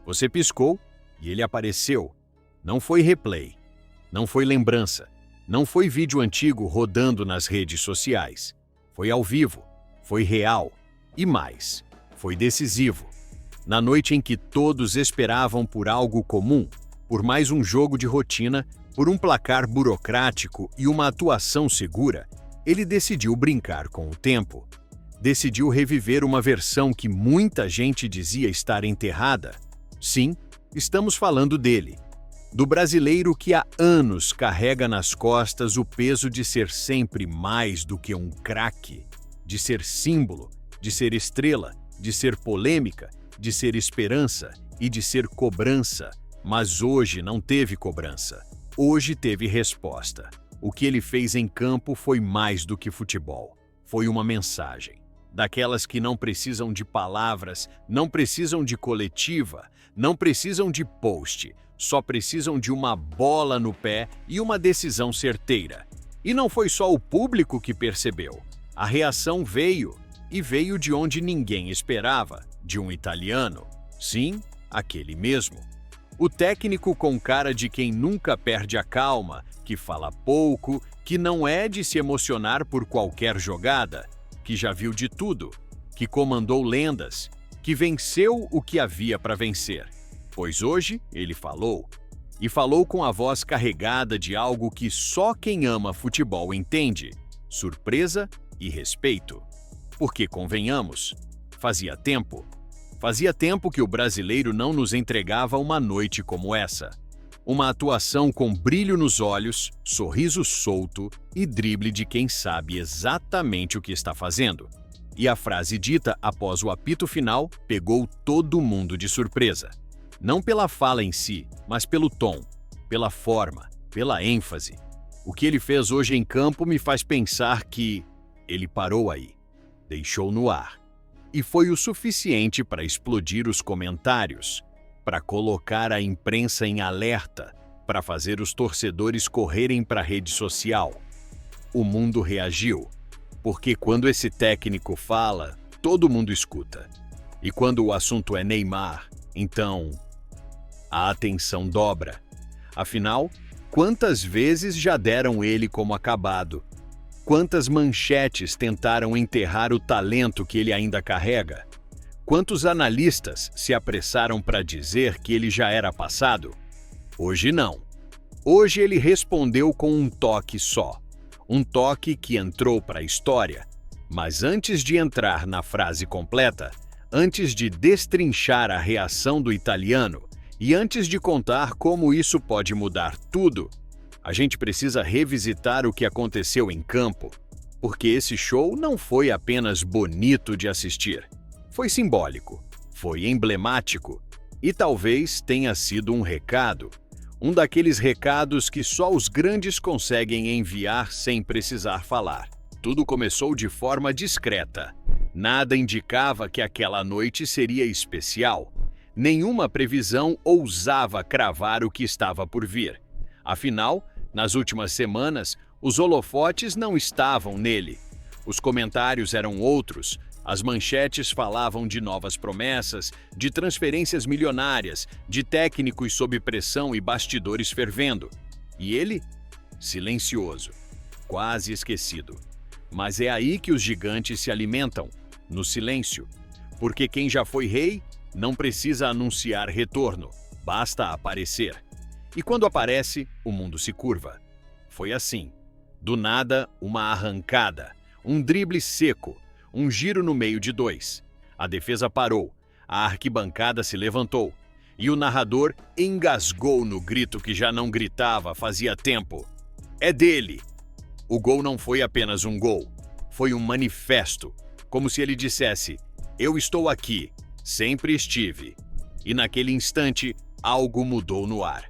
Você piscou e ele apareceu. Não foi replay, não foi lembrança, não foi vídeo antigo rodando nas redes sociais. Foi ao vivo, foi real e mais, foi decisivo. Na noite em que todos esperavam por algo comum, por mais um jogo de rotina, por um placar burocrático e uma atuação segura, ele decidiu brincar com o tempo. Decidiu reviver uma versão que muita gente dizia estar enterrada. Sim, estamos falando dele. Do brasileiro que há anos carrega nas costas o peso de ser sempre mais do que um craque, de ser símbolo, de ser estrela, de ser polêmica, de ser esperança e de ser cobrança. Mas hoje não teve cobrança. Hoje teve resposta. O que ele fez em campo foi mais do que futebol. Foi uma mensagem. Daquelas que não precisam de palavras, não precisam de coletiva, não precisam de post, só precisam de uma bola no pé e uma decisão certeira. E não foi só o público que percebeu. A reação veio, e veio de onde ninguém esperava, de um italiano. Sim, aquele mesmo. O técnico com cara de quem nunca perde a calma, que fala pouco, que não é de se emocionar por qualquer jogada, que já viu de tudo, que comandou lendas, que venceu o que havia para vencer. Pois hoje ele falou, e falou com a voz carregada de algo que só quem ama futebol entende: surpresa e respeito. Porque, convenhamos, fazia tempo que o brasileiro não nos entregava uma noite como essa. Uma atuação com brilho nos olhos, sorriso solto e drible de quem sabe exatamente o que está fazendo. E a frase dita após o apito final pegou todo mundo de surpresa. Não pela fala em si, mas pelo tom, pela forma, pela ênfase. O que ele fez hoje em campo me faz pensar que ele parou aí, deixou no ar. E foi o suficiente para explodir os comentários, para colocar a imprensa em alerta, para fazer os torcedores correrem para a rede social. O mundo reagiu, porque quando esse técnico fala, todo mundo escuta. E quando o assunto é Neymar, então a atenção dobra. Afinal, quantas vezes já deram ele como acabado? Quantas manchetes tentaram enterrar o talento que ele ainda carrega? Quantos analistas se apressaram para dizer que ele já era passado? Hoje não. Hoje ele respondeu com um toque só. Um toque que entrou para a história. Mas antes de entrar na frase completa, antes de destrinchar a reação do italiano e antes de contar como isso pode mudar tudo, a gente precisa revisitar o que aconteceu em campo, porque esse show não foi apenas bonito de assistir. Foi simbólico, foi emblemático e talvez tenha sido um recado. Um daqueles recados que só os grandes conseguem enviar sem precisar falar. Tudo começou de forma discreta. Nada indicava que aquela noite seria especial. Nenhuma previsão ousava cravar o que estava por vir. Afinal, nas últimas semanas, os holofotes não estavam nele. Os comentários eram outros. As manchetes falavam de novas promessas, de transferências milionárias, de técnicos sob pressão e bastidores fervendo. E ele? Silencioso, quase esquecido. Mas é aí que os gigantes se alimentam, no silêncio. Porque quem já foi rei não precisa anunciar retorno, basta aparecer. E quando aparece, o mundo se curva. Foi assim. Do nada, uma arrancada, um drible seco, um giro no meio de dois. A defesa parou, a arquibancada se levantou e o narrador engasgou no grito que já não gritava fazia tempo. É dele! O gol não foi apenas um gol, foi um manifesto, como se ele dissesse: eu estou aqui, sempre estive. E naquele instante, algo mudou no ar.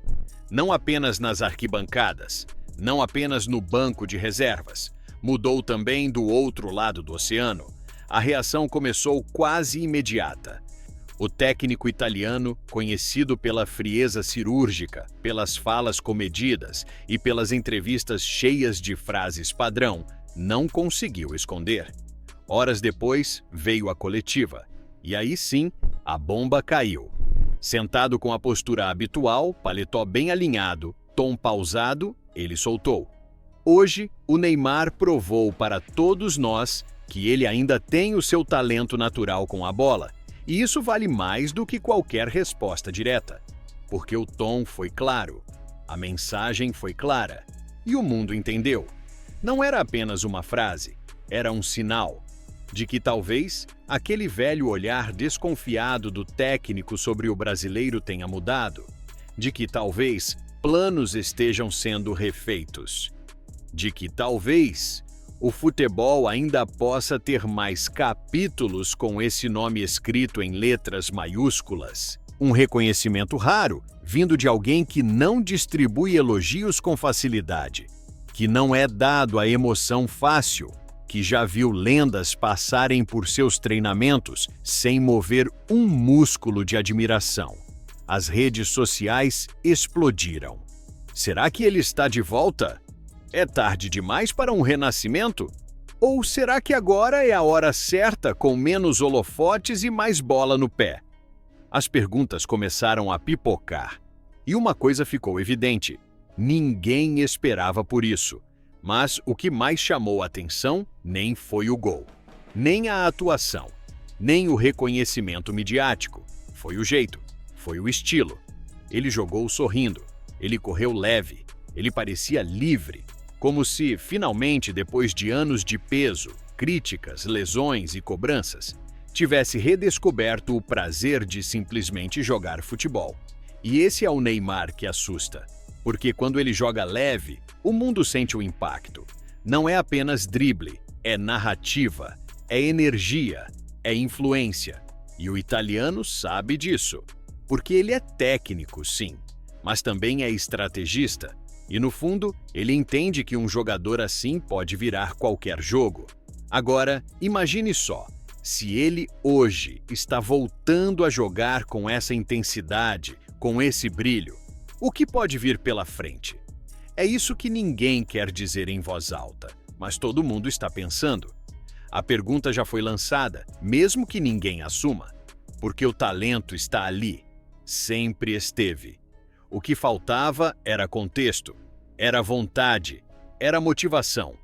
Não apenas nas arquibancadas, não apenas no banco de reservas, mudou também do outro lado do oceano. A reação começou quase imediata. O técnico italiano, conhecido pela frieza cirúrgica, pelas falas comedidas e pelas entrevistas cheias de frases padrão, não conseguiu esconder. Horas depois, veio a coletiva. E aí sim, a bomba caiu. Sentado com a postura habitual, paletó bem alinhado, tom pausado, ele soltou. Hoje, o Neymar provou para todos nós que ele ainda tem o seu talento natural com a bola, e isso vale mais do que qualquer resposta direta, porque o tom foi claro, a mensagem foi clara, e o mundo entendeu. Não era apenas uma frase, era um sinal de que talvez aquele velho olhar desconfiado do técnico sobre o brasileiro tenha mudado, de que talvez planos estejam sendo refeitos, de que talvez o futebol ainda possa ter mais capítulos com esse nome escrito em letras maiúsculas. Um reconhecimento raro, vindo de alguém que não distribui elogios com facilidade, que não é dado à emoção fácil, que já viu lendas passarem por seus treinamentos sem mover um músculo de admiração. As redes sociais explodiram. Será que ele está de volta? É tarde demais para um renascimento? Ou será que agora é a hora certa, com menos holofotes e mais bola no pé? As perguntas começaram a pipocar. E uma coisa ficou evidente: ninguém esperava por isso. Mas o que mais chamou a atenção nem foi o gol, nem a atuação, nem o reconhecimento midiático. Foi o jeito, foi o estilo. Ele jogou sorrindo, ele correu leve, ele parecia livre, como se, finalmente, depois de anos de peso, críticas, lesões e cobranças, tivesse redescoberto o prazer de simplesmente jogar futebol. E esse é o Neymar que assusta, porque quando ele joga leve, o mundo sente o impacto. Não é apenas drible, é narrativa, é energia, é influência. E o italiano sabe disso, porque ele é técnico, sim, mas também é estrategista. E no fundo, ele entende que um jogador assim pode virar qualquer jogo. Agora, imagine só, se ele hoje está voltando a jogar com essa intensidade, com esse brilho, o que pode vir pela frente? É isso que ninguém quer dizer em voz alta, mas todo mundo está pensando. A pergunta já foi lançada, mesmo que ninguém assuma, porque o talento está ali, sempre esteve. O que faltava era contexto, era vontade, era motivação.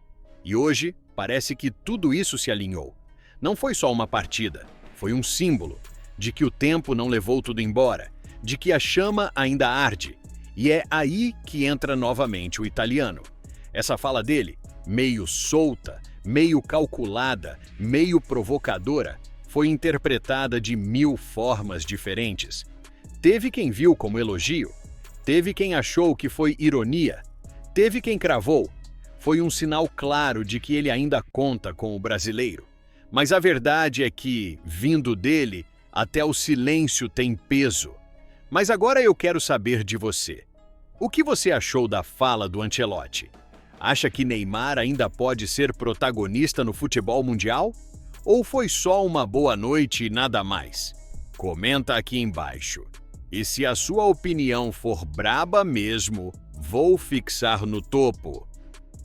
E hoje, parece que tudo isso se alinhou. Não foi só uma partida, foi um símbolo de que o tempo não levou tudo embora, de que a chama ainda arde. E é aí que entra novamente o italiano. Essa fala dele, meio solta, meio calculada, meio provocadora, foi interpretada de 1000 formas diferentes. Teve quem viu como elogio, teve quem achou que foi ironia, teve quem cravou. Foi um sinal claro de que ele ainda conta com o brasileiro. Mas a verdade é que, vindo dele, até o silêncio tem peso. Mas agora eu quero saber de você. O que você achou da fala do Ancelotti? Acha que Neymar ainda pode ser protagonista no futebol mundial? Ou foi só uma boa noite e nada mais? Comenta aqui embaixo. E se a sua opinião for braba mesmo, vou fixar no topo.